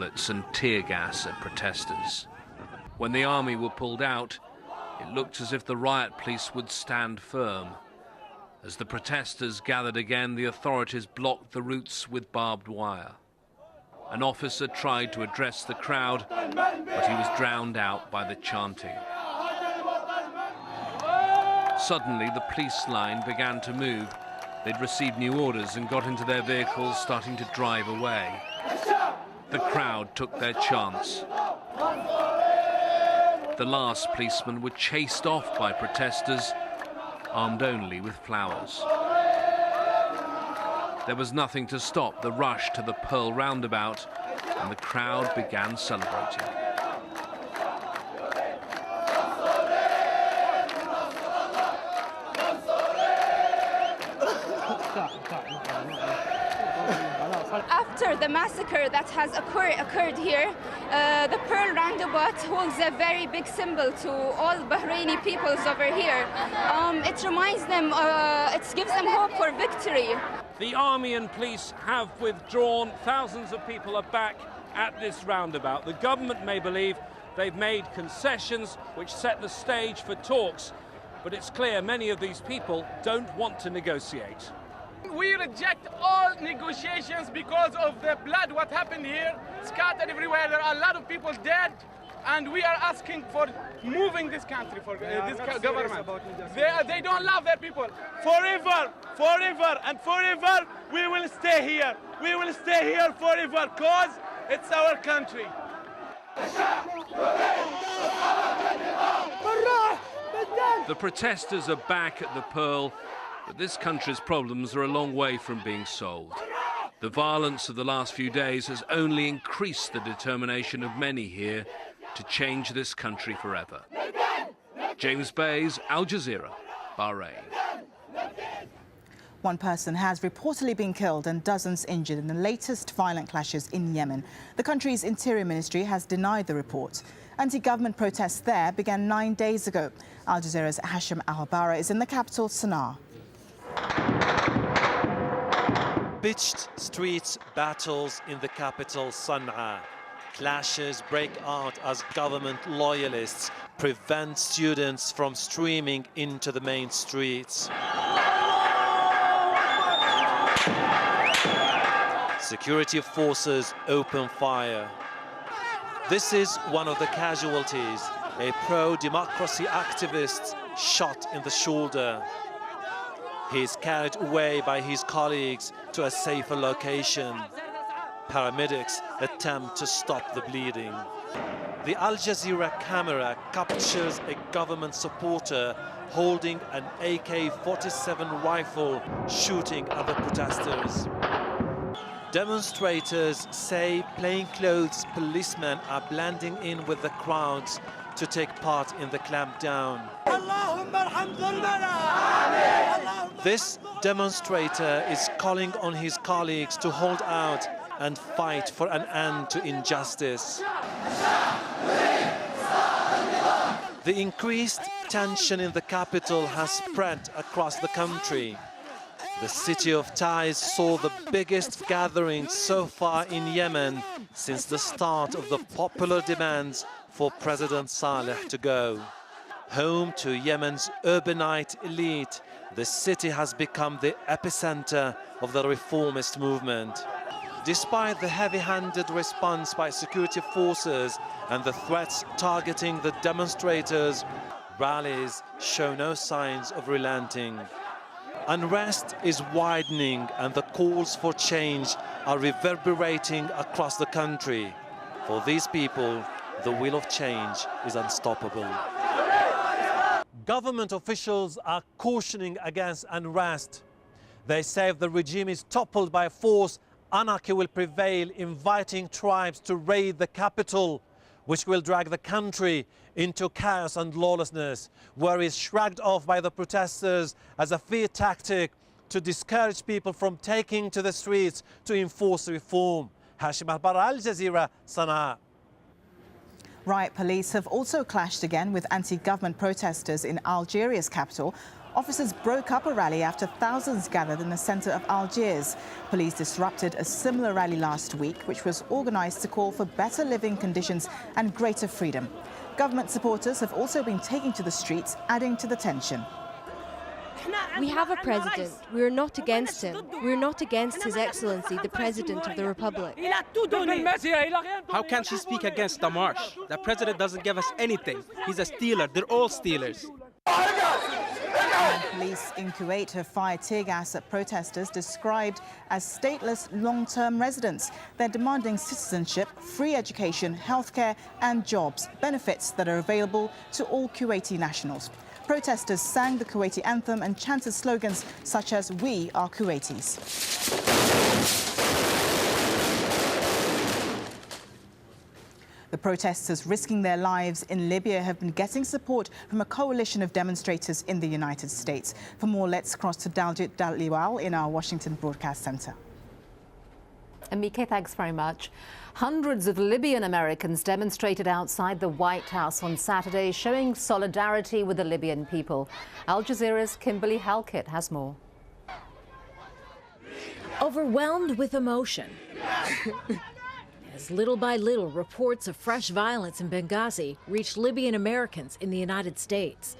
bullets and tear gas at protesters. When the army were pulled out, it looked as if the riot police would stand firm. As the protesters gathered again, the authorities blocked the routes with barbed wire. An officer tried to address the crowd, but he was drowned out by the chanting. Suddenly, the police line began to move. They'd received new orders and got into their vehicles, starting to drive away. The crowd took their chance. The last policemen were chased off by protesters, armed only with flowers. There was nothing to stop the rush to the Pearl roundabout, and the crowd began celebrating. After the massacre that has occurred here, the Pearl roundabout holds a very big symbol to all Bahraini peoples over here. It reminds them, it gives them hope for victory. The army and police have withdrawn. Thousands of people are back at this roundabout. The government may believe they've made concessions which set the stage for talks, but it's clear many of these people don't want to negotiate. We reject all negotiations because of the blood, what happened here, scattered everywhere. There are a lot of people dead, and we are asking for moving this country, for this government. They don't love their people. Forever, forever, and forever, we will stay here. We will stay here forever, because it's our country. The protesters are back at the Pearl, but this country's problems are a long way from being solved. The violence of the last few days has only increased the determination of many here to change this country forever. James Bays, Al Jazeera, Bahrain. One person has reportedly been killed and dozens injured in the latest violent clashes in Yemen. The country's Interior Ministry has denied the report. Anti-government protests there began 9 days ago. Al Jazeera's Hashim Al-Habara is in the capital, Sana'a. Pitched streets battles in the capital, Sana'a. Clashes break out as government loyalists prevent students from streaming into the main streets. Security forces open fire. This is one of the casualties, a pro-democracy activist shot in the shoulder. He is carried away by his colleagues to a safer location. Paramedics attempt to stop the bleeding. The Al Jazeera camera captures a government supporter holding an AK-47 rifle shooting at the protesters. Demonstrators say plainclothes policemen are blending in with the crowds to take part in the clampdown. This demonstrator is calling on his colleagues to hold out and fight for an end to injustice. The increased tension in the capital has spread across the country. The city of Taiz saw the biggest gathering so far in Yemen since the start of the popular demands for President Saleh to go. Home to Yemen's urbanite elite, the city has become the epicenter of the reformist movement. Despite the heavy-handed response by security forces and the threats targeting the demonstrators, rallies show no signs of relenting. Unrest is widening and the calls for change are reverberating across the country. For these people, the will of change is unstoppable. Government officials are cautioning against unrest. They say if the regime is toppled by force, anarchy will prevail, inviting tribes to raid the capital, which will drag the country into chaos and lawlessness, where it's shrugged off by the protesters as a fear tactic to discourage people from taking to the streets to enforce reform. Hashim Al-Habara, Al Jazeera, Sana'a. Riot police have also clashed again with anti-government protesters in Algeria's capital. Officers broke up a rally after thousands gathered in the centre of Algiers. Police disrupted a similar rally last week, which was organised to call for better living conditions and greater freedom. Government supporters have also been taking to the streets, adding to the tension. We have a president. We are not against him. We are not against His Excellency, the President of the Republic. How can she speak against the march? The president doesn't give us anything. He's a stealer. They're all stealers. And police in Kuwait have fired tear gas at protesters described as stateless long-term residents. They're demanding citizenship, free education, healthcare and jobs, benefits that are available to all Kuwaiti nationals. Protesters sang the Kuwaiti anthem and chanted slogans such as "We are Kuwaitis." The protesters risking their lives in Libya have been getting support from a coalition of demonstrators in the United States. For more, let's cross to Daljit Daliwal in our Washington Broadcast Center. Amike, thanks very much. Hundreds of Libyan Americans demonstrated outside the White House on Saturday, showing solidarity with the Libyan people. Al Jazeera's Kimberly Halkett has more. Overwhelmed with emotion. As little by little, reports of fresh violence in Benghazi reached Libyan Americans in the United States.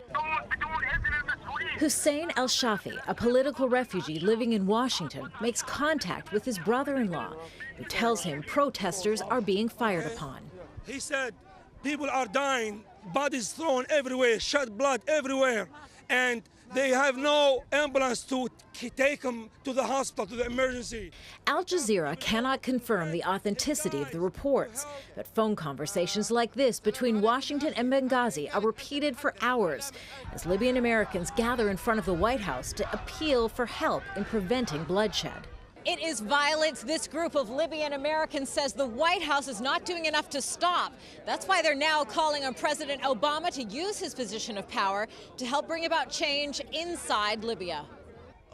Hussein al-Shafi, a political refugee living in Washington, makes contact with his brother-in-law, who tells him protesters are being fired upon. He said, people are dying, bodies thrown everywhere, shed blood everywhere, and they have no ambulance to take them to the hospital, to the emergency. Al Jazeera cannot confirm the authenticity of the reports, but phone conversations like this between Washington and Benghazi are repeated for hours as Libyan Americans gather in front of the White House to appeal for help in preventing bloodshed. It is violence. This group of Libyan Americans says the White House is not doing enough to stop. That's why they're now calling on President Obama to use his position of power to help bring about change inside Libya.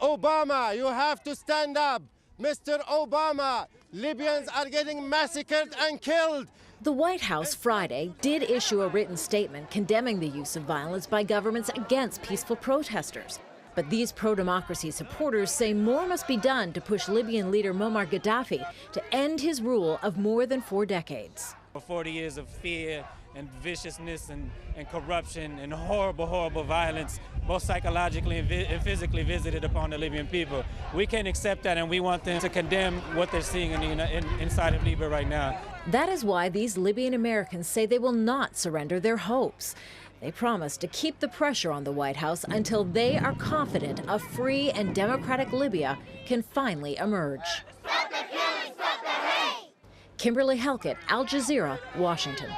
Obama, you have to stand up. Mr. Obama, Libyans are getting massacred and killed. The White House Friday did issue a written statement condemning the use of violence by governments against peaceful protesters. But these pro-democracy supporters say more must be done to push Libyan leader Muammar Gaddafi to end his rule of more than 4 decades. For 40 years of fear and viciousness and corruption and horrible violence, both psychologically and physically visited upon the Libyan people. We can't accept that, and we want them to condemn what they're seeing inside of Libya right now. That is why these Libyan Americans say they will not surrender their hopes. They promise to keep the pressure on the White House until they are confident a free and democratic Libya can finally emerge. Stop the killing, stop the hate! Kimberly Halkett, Al Jazeera, Washington.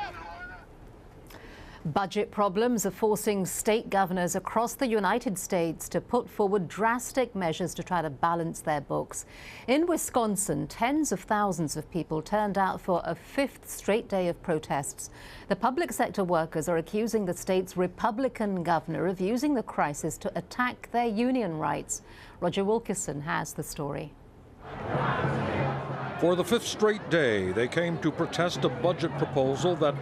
Budget problems are forcing state governors across the United States to put forward drastic measures to try to balance their books. In Wisconsin, tens of thousands of people turned out for a 5th straight day of protests. The public sector workers are accusing the state's Republican governor of using the crisis to attack their union rights. Roger Wilkerson has the story. For the 5th straight day, they came to protest a budget proposal that